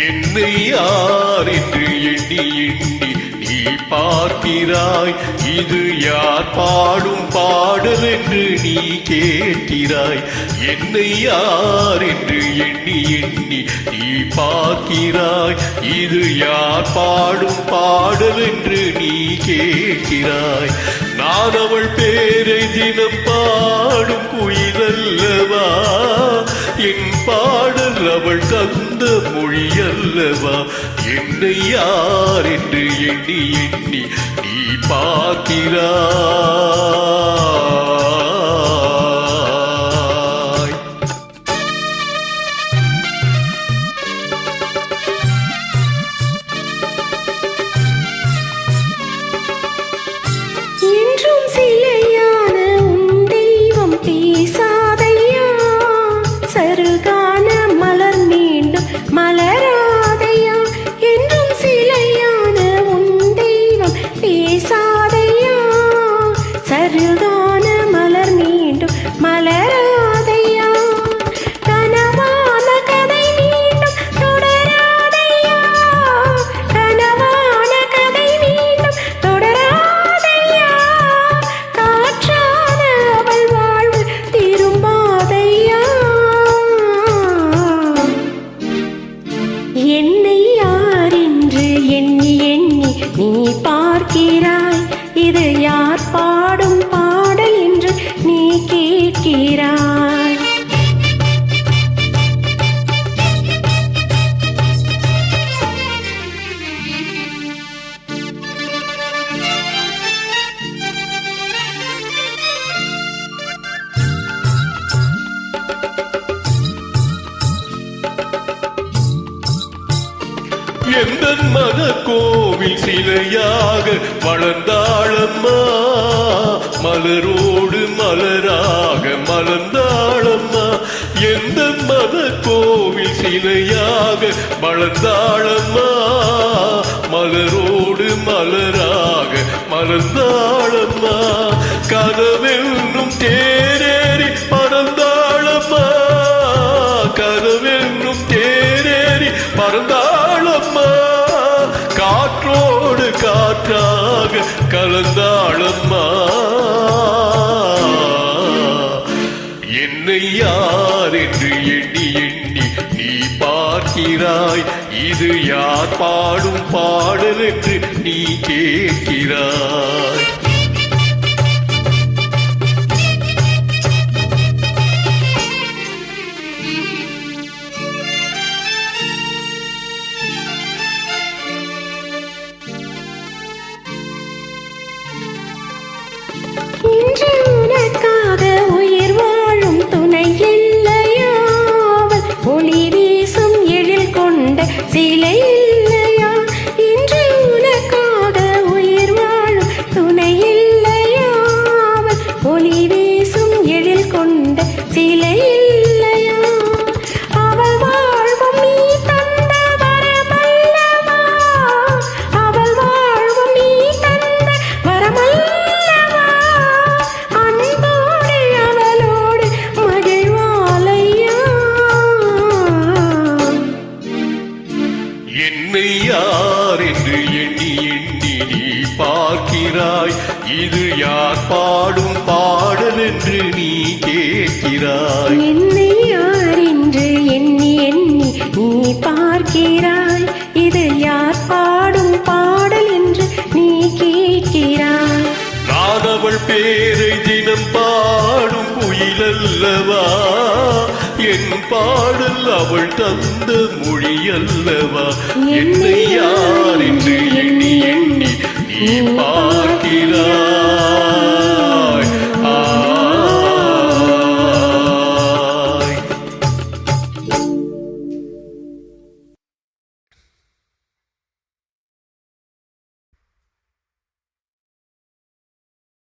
என்னை யார் என்று எண்ணி எண்ணி நீ பார்க்கிறாய். இது யார் பாடும் பாடல் என்று நீ கேட்கிறாய். என்னை யார் என்று எண்ணி எண்ணி நீ பார்க்கிறாய். இது யார் பாடும் பாடல் என்று நீ கேட்கிறாய். நான் அவள் பேரை தினம் பாடும் குயிலல்லவா, என் பாடல் அவள் தந்த மொழி அல்லவா. என்னை யார் என்று எண்ணி எண்ணி நீ பார்க்கிறாய். என்றும் சிலையான உன் தெய்வம் பேசாதையா, சருகான மலர் மீண்டும் மலராதையா. என்றும் சிலையான உன் தெய்வம் பேசாதையா, சருகான மலர் மீண்டும் மலராதையா. கனவான கதை மீண்டும் தொடராதையா, கனவான கதை மீண்டும் தொடராதையா. காற்றான அவள் வாழ்வு திரும்பாதையா. என்னை யார் என்று எண்ணி எண்ணி நீ பார்க்கிறாய். இது யார் பாடும் பாடல் என்று நீ கேட்கிறாய். எந்த மத கோவில் சிலையாக வளர்ந்தாளம்மா, மலரோடு மலராக மலர்ந்தாளம்மா. எந்த மத கோவில் சிலையாக வளர்ந்தாளம்மா, மலரோடு மலராக மலர்ந்தாளம்மா. கனவென்னும் தேரேறி பறந்தாளம்மா, கனவென்னும் தேரேறி பறந்தாளம்மா. காற்றோடு காற்றாக கலந்தாளம்மா. என்னை யார் என்று எண்ணி எண்ணி நீ பார்க்கிறாய். இது யார் பாடும் பாடல் என்று நீ கேட்கிறாய். இன்று உனக்காக உயிர் வாழும் துணை இல்லையா, ஒளி வீசும் எழில் கொண்ட சிலை இல்லையா. இன்று உனக்காக உயிர் வாழும் துணை இல்லையா, ஒளி வீசும் எழில் கொண்ட சிலை இல்லையா. அவள் வாழ்வும் நீ தந்த வரமல்லவா, அவள் வாழ்வும் நீ தந்த வரமல்லவா. அன்போடு அவளோடு மகிழ்வாளையா. என்னை யார் என்று எண்ணி எண்ணி நீ பார்க்கிறாய். இது யார் பாடும் பாடல் என்று நீ கேட்கிறாய். என்னை யார் என்று எண்ணி எண்ணி நீ பார்க்கிறாய். இது யார் பாடும் பாடல் என்று நீ கேட்கிறாய். நான் அவள் பேரை தினம் பாடும் குயிலல்லவா, என் பாடல் அவள் தந்த மொழி அல்லவா. என்னை யார் என்று எண்ணி எண்ணி நீ பார்க்கிறாய்.